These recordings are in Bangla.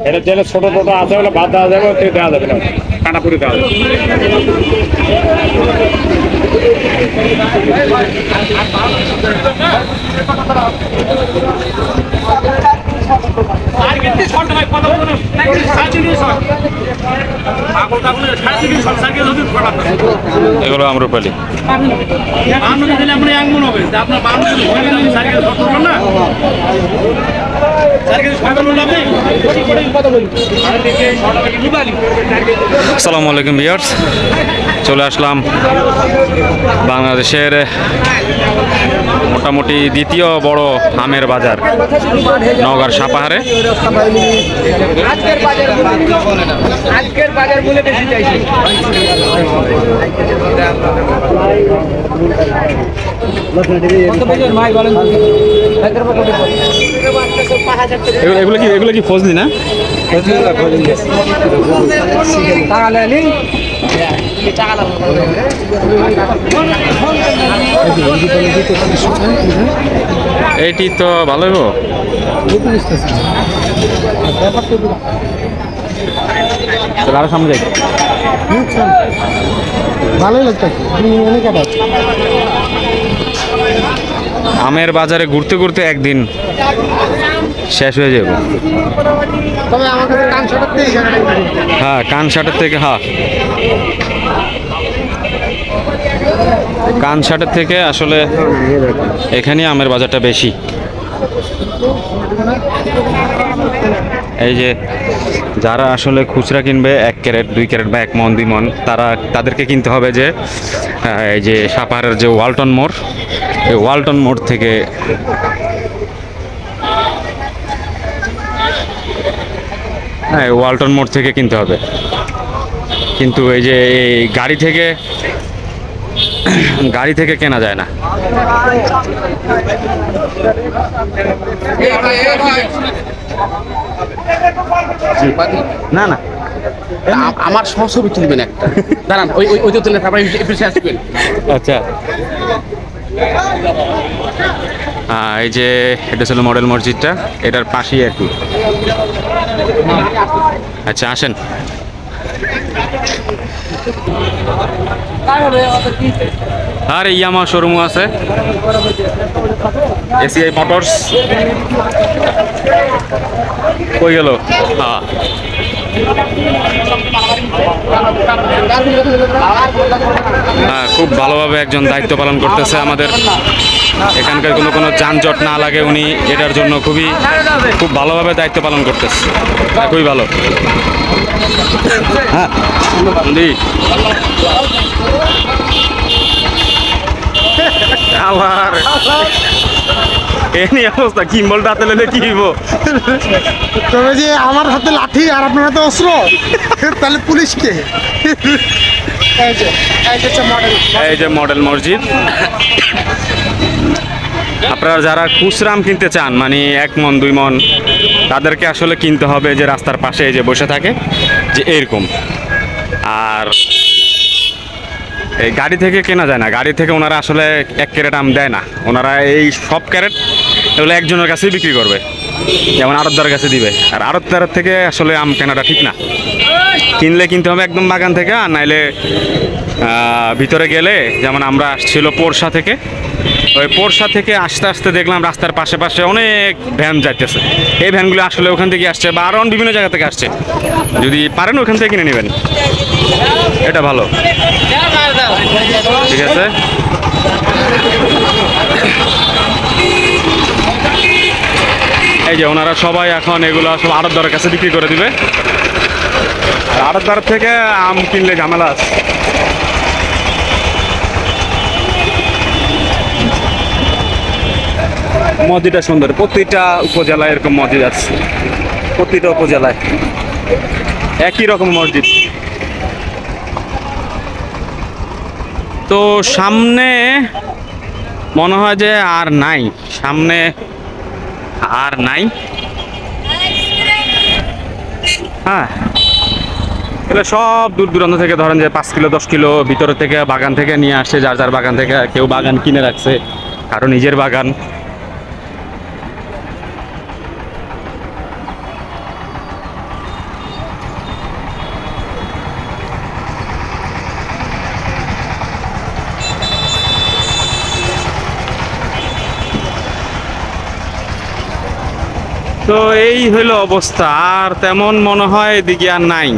এটা যেটা ছোট ছোট আছে ওগুলো বাদ দেওয়া যাবে, দেওয়া যাবে না, কাটাপুরি দেওয়া যাবে। এগুলো আম্রপালি। আসসালামু আলাইকুম ভিউয়ার্স, চলে আসলাম বাংলাদেশের মোটামুটি দ্বিতীয় বড় আমের বাজার নওগাঁর সাপাহারে। এগুলো কি ফজলি না? এইটি তো ভালো হইব। আরো সামনে যাই, ভালোই লাগছে। আমের বাজারে ঘুরতে ঘুরতে একদিন শেষ হয়ে যাবে। হ্যাঁ, কানসাটের থেকে, হ্যাঁ কানসাটের থেকে আসলে এখানে আমের বাজারটা বেশি। এই যে যারা আসলে খুচরা কিনবে 1 ক্যারেট 2 ক্যারেট বা 1 মন 2 মন, তাদেরকে কিনতে হবে যে এই যে সাপাহারের যে ওয়ালটন মোড়, এই ওয়ালটন মোড় থেকে হ্যাঁ ওয়ালটন মোড় থেকে কিনতে হবে। কিন্তু এই যে এই গাড়ি থেকে কেনা যায় না। না না, আমার ছবি তুলবেন একটা, দাঁড়ান ওই তুলে তারপরে আসবেন। আচ্ছা, এই যে এটা ছিল মডেল মসজিদটা, এটার পাশেই আর কি। আচ্ছা আসেন। আর ইয়ামা শোরুমও আছে, এসিআই মোটরস কই গেল? হ্যাঁ হ্যাঁ, খুব ভালোভাবে একজন দায়িত্ব পালন করতেছে আমাদের এখানকার, কোনো যানজট না লাগে, উনি এটার জন্য খুব ভালোভাবে দায়িত্ব পালন করতেছে, খুবই ভালো। হ্যাঁ আবার এই অবস্থা, কিম্বল দাঁতে লেলে কি হইব? তবে যে আমার হাতে লাঠি আর আপনার হাতে অস্ত্র, তাহলে পুলিশকে। এই যে মডেল মসজিদ। আপনারা যারা খুচরা আম কিনতে চান, মানে 1 মন 2 মন, তাদেরকে আসলে কিনতে হবে যে রাস্তার পাশে যে বসে থাকে যে এরকম। আর এই গাড়ি থেকে কেনা যায় না, গাড়ি থেকে ওনারা আসলে 1 ক্যারেট আম দেয় না, ওনারা এই সব ক্যারেট এগুলো একজনের কাছেই বিক্রি করবে, যেমন আড়তদারের কাছে দিবে। আর আড়তদারের থেকে আসলে আম কেনাটা ঠিক না, কিনলে কিনতে হবে একদম বাগান থেকে, আর নাইলে ভিতরে গেলে, যেমন আমরা আসছিল পোরশা থেকে, ওই পোরশা থেকে আস্তে আস্তে দেখলাম রাস্তার পাশে পাশে অনেক ভ্যান যাইতেছে। এই ভ্যানগুলো আসলে ওখান থেকে আসছে বা আরও বিভিন্ন জায়গা থেকে আসছে, যদি পারেন ওখান থেকে কিনে নেবেন, এটা ভালো। ঠিক আছে, এই যে ওনারা সবাই এখন এগুলো সব আড়তদারের কাছে বিক্রি করে দিবে। আড়তদার থেকে আম কিনলে ঝামেলা আছে। মসজিদটা সুন্দর, প্রতিটা উপজেলায় এরকম মসজিদ আছে, প্রতিটা উপজেলায় একই রকম মসজিদ। তো সামনে মনে হয় যে আর নাই, সামনে আর নাই। হ্যাঁ, এগুলো সব দূর দূরান্ত থেকে, ধরেন যে 5 কিলো 10 কিলো ভিতর থেকে বাগান থেকে নিয়ে আসছে, যার যার বাগান থেকে, কেউ বাগান কিনে রাখছে, কারো নিজের বাগান। তো এই হইলো অবস্থা, আর তেমন মনে হয় এদিকে আর নাই।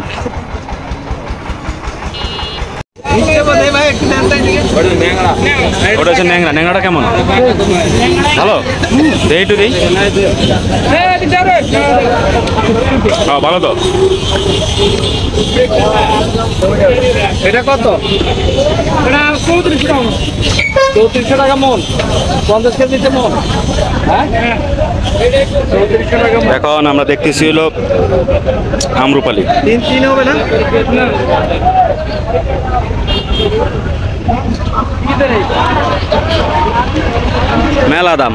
ওটা হচ্ছে ন্যাংরা। ন্যাংরাটা কেমন? ভালো, দেই একটু দেই। ভালো তো। এটা কত? এটা 3400 টাকা মন, 50 কেজিতে মন। এখন আমরা দেখতেছি হলো আমরুপালি। 3 হবে না? মেলা দাম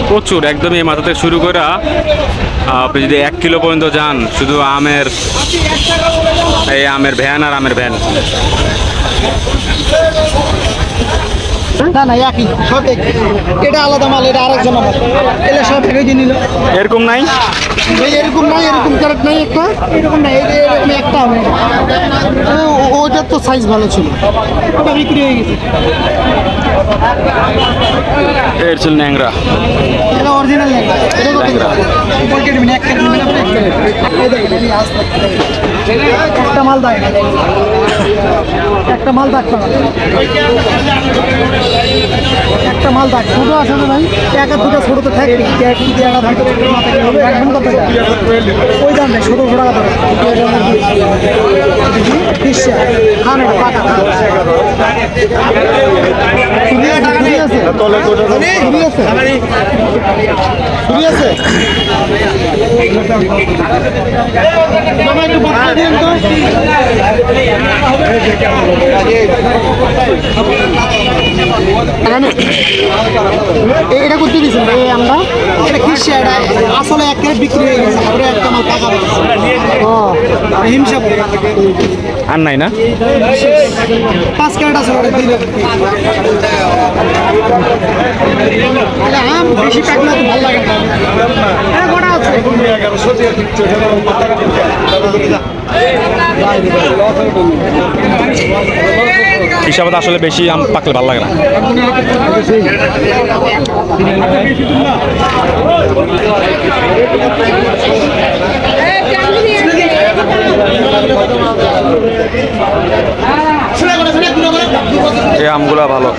প্রচুর, একদমই এই মাথা থেকে শুরু করে আপনি যদি 1 কিলো পর্যন্ত যান, শুধু আমের, এই আমের ভ্যান আর আমের ভ্যান। না না, একই সব একই। এটা আলাদা মাল, এটা আরেকজন মাল, এটা সব একই দিয়ে নিল। এরকম নাই, এরকম নাই, এরকম ক্যারেট নাই একটা, এরকম নাই, এরকম একটা হবে। ওটার তো সাইজ ভালো ছিল, ওটা বিক্রি হয়ে গেছে। এর ছিল ন্যাংরা। এটা অরিজিনাল ল্যাংড়া। এটা কত? পকেট মিনি এক ক্যারেট নেবেন আপনি, এক ক্যারেট। এই দেখেন, এই আসছে একটা মাল দাও, একটা মাল দাও, একটা মাল দাও। ছোট আছে না ভাই? একা দুটো ছোট তো থাকবে, এক কি দিয়ে আলাদা হবে। এখন কত? ওই দাম নেই, 1700 টাকা ধরে। খান এটা পাকা চুরি আছে, চুরি আছে, চুরি আছে, চুরি আছে। মামা একটু বাচ্চা দিন তো। এটা করতে দিয়েছেন ভাই আমরা? এটা খিসে, এটা আসলে এক ক্যারেট বিক্রি হয়ে গেছে, ওটা একটা মাল টাকা ও হিমসাব আর নাই না? 5 ক্যারেট আছে ওটা দিলে। এটা আম বেশি পাকলে তো ভালো লাগে না। হ্যাঁ গোটা আছে। হিসাবে তো আসলে বেশি আম পাকলে ভালো লাগে না। এই আমগুলা ভালো।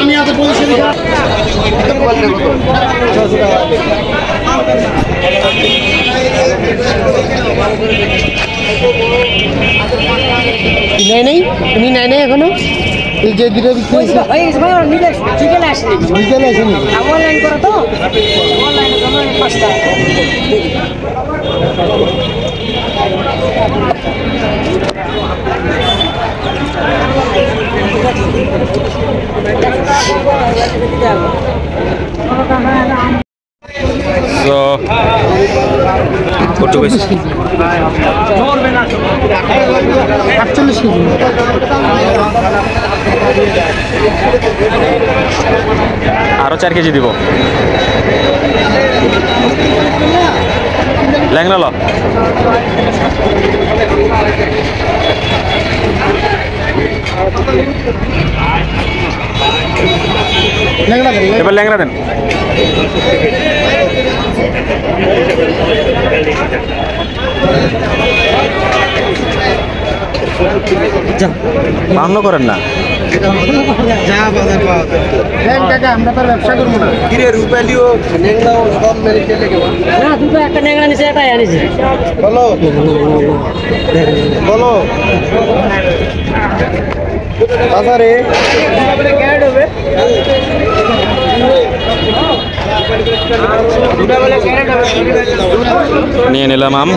আমি আজ বলছি নেই নেই, উনি নেয় নেই এখনো। এই যে দুটো বিক্রি বিকেলে আসেনি, অনলাইন করা তো, অনলাইনে জমা 5 টাকা। তো কত বেশি? 48 কেজি। আরো 4 কেজি দিব। ল্যাংড়া ল। এবার ল্যাংড়া দেন। বান্ন করেন না। আমরা তো ব্যবসা করবো না। না, দুটো একটা ন্যাংরা নিচে, এটাই আনিছি। বলো বলো বাজারে নিয়ে নিলাম আম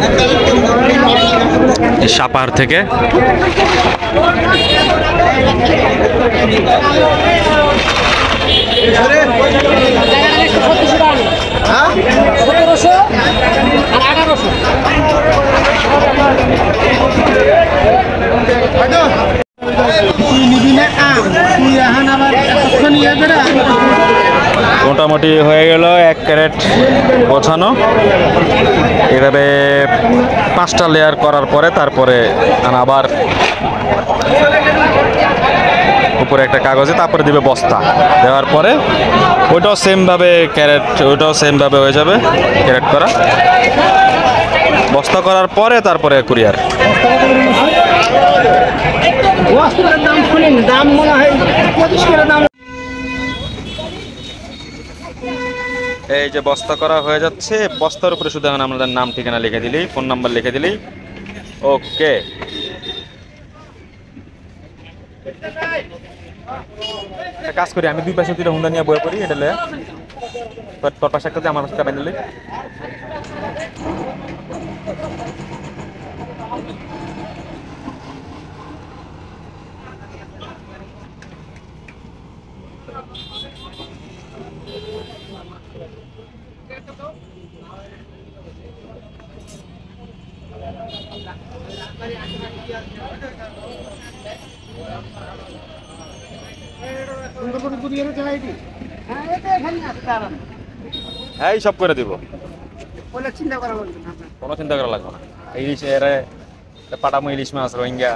সাপার থেকে। মোটামুটি হয়ে গেল 1 ক্যারেট গোছানো। এভাবে 5টা লেয়ার করার পরে তারপরে আবার উপরে একটা কাগজে, তারপরে দিবে বস্তা। দেওয়ার পরে ওইটাও সেমভাবে ক্যারেট, ওইটাও সেমভাবে হয়ে যাবে ক্যারেট করা। বস্তা করার পরে তারপরে কুরিয়ার। বস্তার দাম শুনেন, দাম মনে হয় 25 করে দাম। এই যে বস্তা করা হয়ে যাচ্ছে, বস্তার উপরে শুধু এখন আমাদের নাম ঠিকানা লিখে দিলেই, ফোন নাম্বার লিখে দিলেই ওকে। কাজ করি আমি, দুই পাশে দুইটা হুন্ডা নিয়ে বয়ে করি, এটা তোর পাশে একটা আমার পাশে বানিয়ে দিলি। হ্যাঁ সব করে দিব, চিন্তা করা বলবেন না। কোনো চিন্তা করা লাগবে না। ইলিশ এর পাটামো ইলিশ মাছ, রোহিঙ্গা।